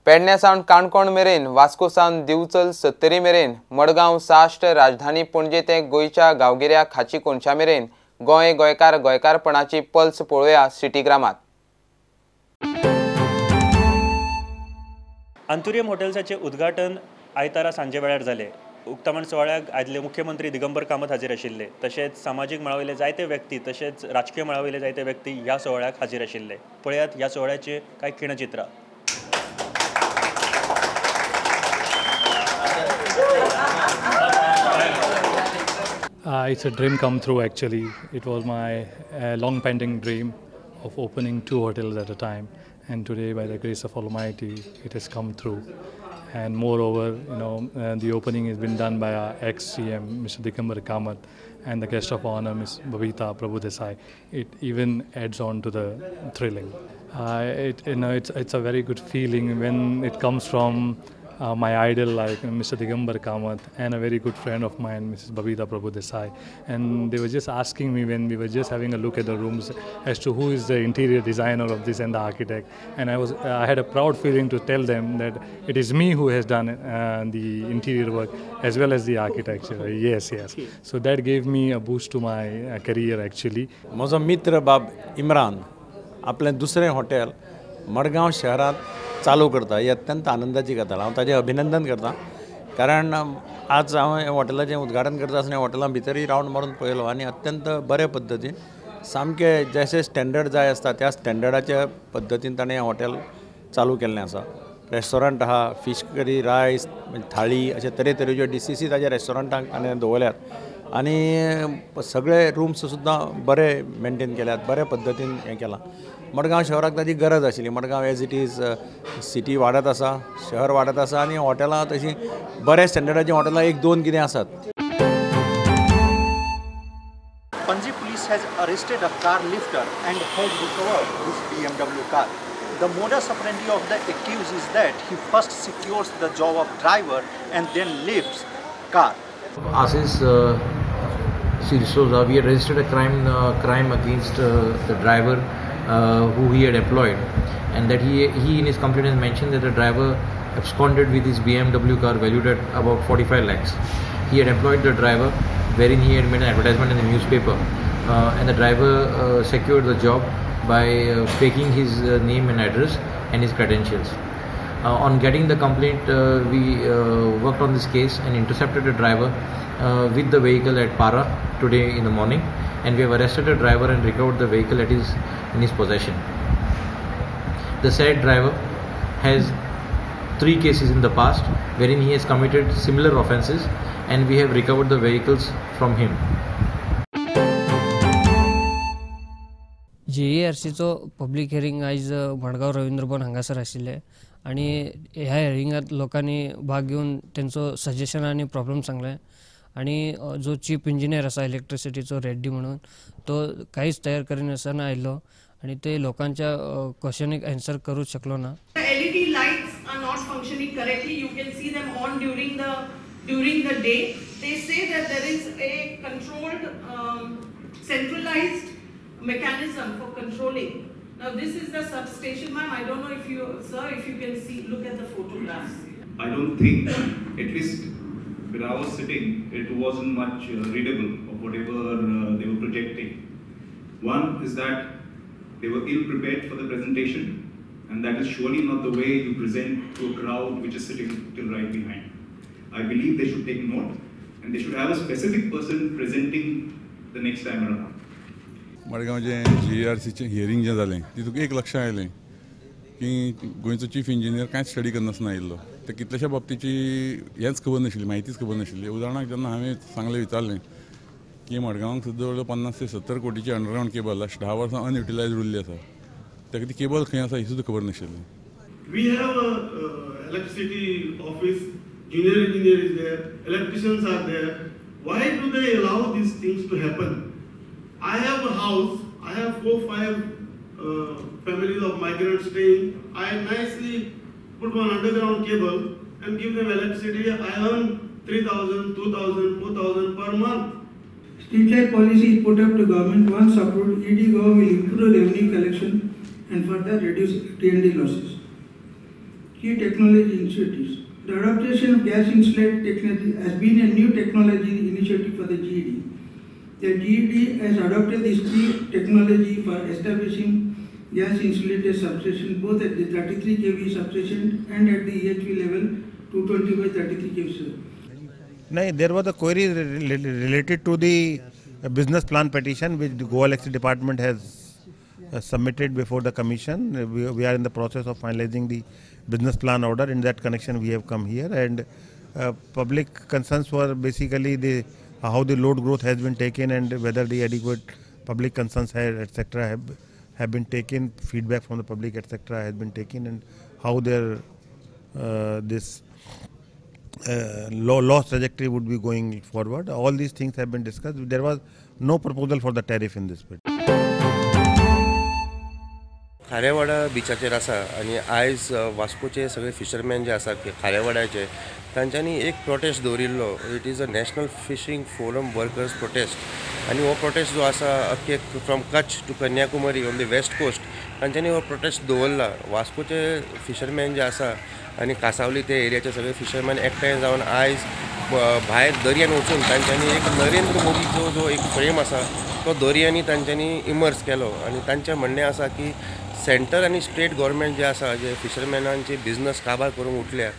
पेडण्या सावन काणकोण मेरेन, वास्को सावन दिवचल 70 मेरेन, मडगांव साश्ट राजधानी पणजे ते गोयच्या गांवगिऱ्या खाची कोणच्या मेरेन गोंय गोंयकार गोंयकारपणाची पल्स पळोवया सिटीग्रामात। अंतुरियम हॉटेल्साचे उद्घाटन आयतारा सांजे वेळार जाले। उक्तावण सोहळ्याक आदले मुख्यमंत्री दिगंबर कामत हाजीर आशिल्ले, तशेंच सामाजीक मळावयले जायते व्यक्ती तशेंच राजकीय मळावयले जायते व्यक्ती ह्या सोहळ्याक हाजीर आशिल्ले। पळयात ह्या सोहळ्याचे कांय खिणचित्रां। It's a dream come true actually. It was my long pending dream of opening 2 hotels at a time, and today by the grace of Almighty it has come through. And moreover, the opening has been done by our ex-CM Mr. Digambar Kamath and the guest of honor Ms. Babita Prabhudesai. It even adds on to the thrilling. It's a very good feeling when it comes from my idol like Mr. Digambar Kamath and a very good friend of mine, Mrs. Babita Prabhudesai, and they were just asking me when we were just having a look at the rooms as to who is the interior designer of this and the architect, and I had a proud feeling to tell them that it is me who has done the interior work as well as the architecture. Yes. So that gave me a boost to my career actually. माझो मित्र बाब इम्रान आपलें दुसरें hotel Madgaon शहरात चालू करता ही अत्यंत आनंदाची गजाल। हांव ताचें अभिनंदन करता, कारण आज हांव हॉटेलाचें उद्घाटन करता आसतना हॉटेलां भितरय रावंड मारून पळयलो आनी अत्यंत बरे पद्दतीन सामकें जशें स्टँडर्ड जाय आसता त्या स्टँडर्डाच्या पद्दतीन ताणें हॉटेल चालू केल्लें आसा। रेस्टॉरंट आहा, फिश करी, रायस, थाळी अशे तरेतरेच्यो डिशीसी ताच्या रेस्टॉरंटाक ताणें दवरल्यात आनी सगळे रूम्स सुद्दां बरे मेंटेन केल्यात, बरे पद्दतीन हें केलां। मडगांव शहराक ताची गरज आशिल्ली। Madgaon as it is city वाडत आसा, शहर वाडत आसा आनी हॉटेलां तशीं बऱ्या स्टँडर्डाचीं हॉटेलां 1-2 कितें आसात। Panji police has arrested a car lifter and has recovered his BMW car. The modus operandi of the accused is that he first secures the job of driver and then lifts car. Asis D'Souza, we had registered a crime against the driver who he had employed, and that he in his complaint has mentioned that the driver absconded with his BMW car valued at about 45 lakhs. He had employed the driver, wherein he had made an advertisement in the newspaper, and the driver secured the job by faking his name and address and his credentials. On getting the complaint, we worked on this case and intercepted the driver with the vehicle at Para today in the morning, and we have arrested the driver and recovered the vehicle in his possession. The said driver has 3 cases in the past wherein he has committed similar offences, and we have recovered the vehicles from him. JERCचो public hearing आयज मडगांव रवींद्र भवन हांगासर आशिल्ले आनी ह्या हियरिंगात लोकांनी भाग घेवन तेंचो सजेशन आनी प्रॉब्लेम सांगले आनी जो चीफ इंजिनियर आसा इलेक्ट्रिसिटीचो रेड्डी म्हणून तो कांयच तयार करिनासतना आयलो आनी ते लोकांच्या क्वेश्चनीक आन्सर करूंक शकलो ना। LED lights are not functioning correctly. You can see them on during the day. They say that there is a controlled centralized mechanism for controlling. Now this is the substation, ma'am. I don't know if you can see, look at the photographs. I don't think, at least when I was sitting, it wasn't much readable of whatever they were projecting. One is that they were ill prepared for the presentation, and that is surely not the way you present to a crowd which is sitting till right behind. I believe they should take note, and they should have a specific person presenting the next time around. मडगांवचें JERCचें hearing जें जालें तितूंत एक लक्षांत आयलें की गोंयचो चीफ इंजिनियर कांयच स्टडी करनासतना आयिल्लो। ते कितलेशा बाबतीची हेंच खबर नाशिल्ली, म्हायतीच खबर नाशिल्ली। उदाहरणाक जेन्ना हांवें सांगलें विचारलें की मडगांवाक सुद्दां जवळ 50 ते 70 कोटीची अंडरग्रावंड केबल लास्ट 10 वर्सां अनयुटिलायज उरली आसा, ताका ती केबल खंय आसा ही सुद्दां खबर नाशिल्ली। We have a electricity office, junior engineer is there, electricians are there. Why do they allow these things to happen? I have a house, I have 4-5 families of migrants staying. I nicely put one underground cable and give them electricity. I earn 3,000, 2,000, 4,000 per month. Streetlight policy is put up to government. Once approved, ED Gov will improve revenue collection and further reduce T&D losses. key technology initiatives. The adaptation of gas insulated technology has been a new technology initiative for the GED. The GED has adopted this key technology for establishing gas insulated substation both at the 33 kV substation and at the EHV level 220 by 33 kV. No, there was a query related to the business plan petition which the Goa Electricity Department has submitted before the commission. We are in the process of finalizing the business plan order. In that connection, we have come here, and public concerns were basically how the load growth has been taken and whether the adequate public concerns etc. have been taken. Feedback from the public etc. has been taken, and how their this loss trajectory would be going forward. All these things have been discussed. There was no proposal for the tariff in this bit. Kharewada बिचाचेर आसा आनी आयज वास्कोचे सगळे fisherman जे आसा खारेवाड्याचे तांच्यांनी एक protest दवरिल्लो. It is a national fishing forum workers protest आनी हो प्रोटेस्ट जो आसा अख्खे from Kutch to Kanyakumari on the west coast तांच्यांनी हो प्रोटेस्ट दवरला. वास्कोचे फिशरमॅन जे आसा आनी कासावली ते एरियाचे सगळे फिशरमॅन एकठांय जावन आयज भायर दर्यान वचून तांच्यांनी एक नरेंद्र मोदीचो जो एक फ्रेम आसा तो दर्यांनी तांच्यांनी इमर्स केलो. आनी तांचें म्हणणें आसा की सेंटर आनी स्टेट गव्हर्मेंट जे आसा जे फिशरमॅनांचे बिझनस काबार करूंक उठल्या,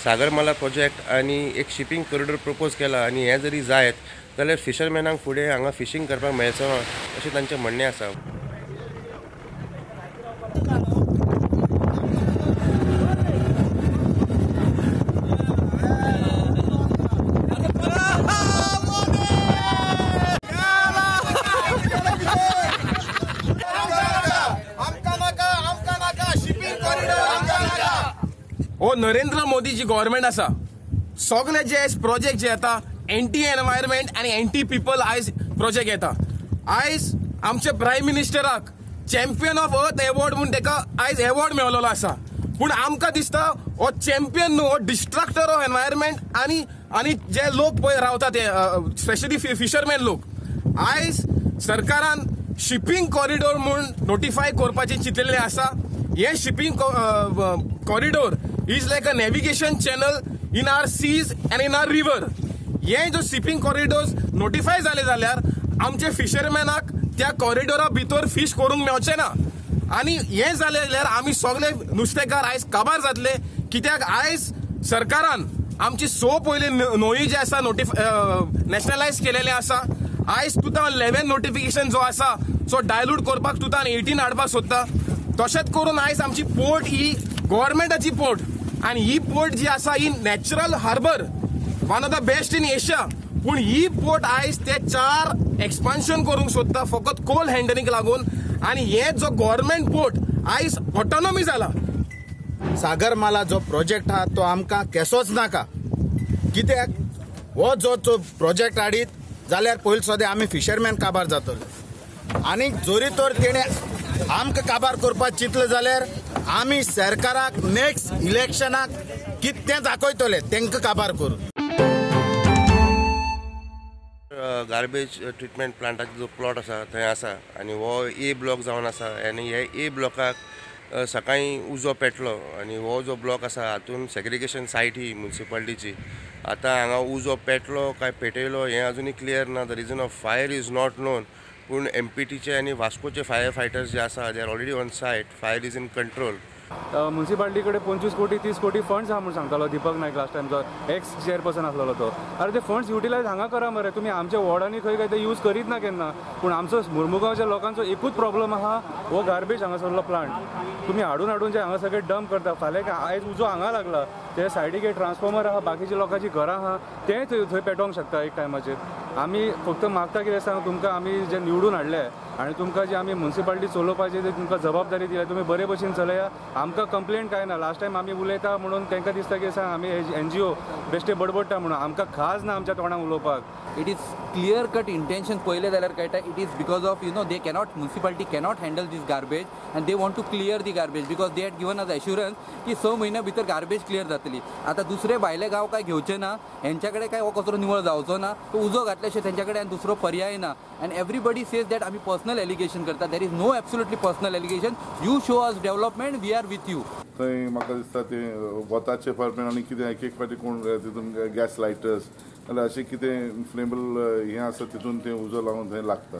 सागरमाला प्रोजेक्ट आनी एक शिपींग कॉरिडॉर प्रपोज केला आनी हे जरी जायत जाल्यार फिशरमॅनांक फुडें हांगा फिशींग करपाक मेळचो ना अशें तांचें म्हणणें आसा. हो नरेंद्र मोदी जी गव्हर्मेंट आसा सगळे जे प्रोजेक्ट जे येता एंटी एनवायरमेंट आनी एंटी पीपल आयज प्रोजेक्ट येता. आयज आमचे प्रायम मिनिस्टराक चॅम्पियन ऑफ अर्थ एवॉर्ड म्हणून ताका आयज एवॉर्ड मेळिल्लो आसा. पूण आमकां दिसता हो चॅम्पियन न्हू, हो डिस्ट्रक्टर ऑफ एनवायरमेंट आनी जे लोक पळय रावता ते स्पेशली फिशरमॅन लोक. आयज सरकारान शिपींग कॉरिडॉर म्हूण नोटिफाय करपाचें चिंतिल्लें आसा. हे shipping corridor is like a navigation channel in our seas and in our river. हे जो शिपींग कॉरिडॉर्स नोटिफाय जाले जाल्यार आमचे फिशरमॅनाक त्या कॉरिडॉरा भितर फिश करूंक मेळचें ना. आनी हे जाले जाल्यार आमी सगळे नुस्तेकार आयज काबार जातले. कित्याक आयज सरकारान आमची पयली न्हंयो जे आसा नॅशनलायज केलेले आसा. आयज 2011 नोटिफिकेशन जो आसा सो डायल्यूट करपाक 2018 हाडपाक सोदता. तशेंच करून आयज आमची पोर्ट ही गव्हर्मेंटाची पोर्ट आनी ही पोर्ट जी आसा ही natural harbour one of the best in Asia. पूण ही पोर्ट आयज ते 4 एक्सपान्शन करूंक सोदता फकत कोल हँडलिंग लागून. आनी हे जो गव्हर्मेंट पोर्ट आयज ऑटोनॉमी जाला. सागरमाला जो प्रोजेक्ट आहा तो आमकां केसोच नाका. कित्याक हो जो प्रोजेक्ट हाडीत जाल्यार पयलीं सद्या आमी फिशरमॅन काबार जातले. आनी जोरी तर तेणे आमकां काबार करपाक चिंतले जाल्यार आमी सरकाराक नेक्स्ट इलेक्शनाक कितें दाखयतले तांकां काबार करून. गार्बेज ट्रिटमेंट प्लांटाचो जो प्लॉट आसा थंय आसा आनी हो ए ब्लॉक जावन आसा आनी हे ए ब्लॉकाक सकाळीं उजो पेटलो आनी हो जो ब्लॉक आसा हातून सेग्रिगेशन सायट ही म्युन्सिपालिटीची. आतां हांगा उजो पेटलो काय पेटयलो हें अजुनूय क्लियर ना. The reason of fire is not known. पूण एमपीटीचे आनी वास्कोचे फायर फायटर्स जे आसा they are already on site. Fire is in control. Municipality कडेन 25 कोटी 30 कोटी फंड्स आहा म्हणून सांगतालो दीपक नायक लास्ट टायमचो एक्स चेअरपर्सन आसलेलो तो. अरे ते फंड्स युटिलायज हांगा करा मरे. तुमी आमच्या वॉर्डांनी खंय काय ते यूज करीत ना केन्ना. पूण आमचो मुर्मुगांवच्या लोकांचो एकूच प्रॉब्लम आहा हो गार्बेज हांगासरलो प्लांट. तुमी हाडून जे हांगा सगळे डंप करता. फाल्यां आयज उजो हांगा लागला ते सायडीक एक ट्रान्सफॉर्मर आहा बाकीच्या लोकांची घरां आहा तेंय थंय पेटोवंक शकता एक टायमाचेर. आमी फक्त मागता कितें सांग तुमकां आमी जे निवडून हाडले आनी तुमकां जे आमी म्युन्सिपालिटी चलोवपाची जे तुमकां जबाबदारी दिल्या तुमी बरे भशेन चलया. आमकां कंप्लेंट काय ना. लास्ट टायम आमी उलयता म्हणून तांकां दिसता की सांग आमी NGO बेश्टे बडबडटा म्हणून. आमकां खाज ना आमच्या तोंडाक उलोवपाक. It is clear cut intention पहिले जाल्यार कळटा. It is because of they cannot municipality cannot handle this garbage and they want to clear the garbage because they had given us assurance की 6 महिन्या भितर गार्बेज क्लियर जातली. आता दुसरे भायले गांव काय घेवचे ना हेंच्याकडे काय हो कचरो निवळ जावचो ना. तो उजो घातल्याशिवाय तेंच्याकडे दुसरो पर्याय ना. and everybody says that आमी पर्सनल पर्सनल एलिगेशन करता. There is no absolutely personal allegation. You show us development, we are with you. थंय म्हाका दिसता ते वताचे फावटी आनी कितें एक फावटी कोण तितून गॅस लायटर्स नाल्यार अशें कितें इन्फ्लेमेबल हें आसा तितून तें उजो लावन थंय लागता.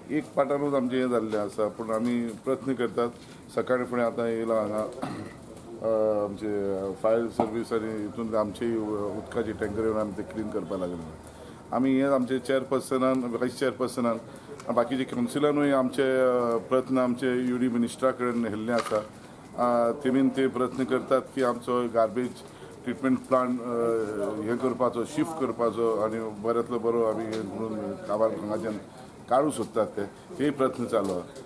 एक पाटानूच आमचें हें जाल्लें आसा, पूण आमी प्रयत्न करतात. सकाळी फुडें आतां येयला हांगा आमचे फायर सर्वीस आनी हितून आमची उदकाची टँकर येवन आमी ते क्लीन करपाक लागले. आमी हें आमचे चेअरपर्सनान वायस चेअरपर्सनान बाकीचे कावन्सिलानूय आमचे प्रयत्न आमचे UD मिनिस्टरा कडेन हेल्ले आसा. तेमीन ते प्रयत्न करतात की आमचो गार्बेज ट्रिटमेंट प्लांट हें करपाचो, शिफ्ट करपाचो आनी बऱ्यांतलो बरो आमी म्हणून काबार हांगाच्यान काडूं सोदतात तेय प्रयत्न चालू आसा.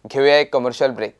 घेऊया एक कमर्शियल ब्रेक.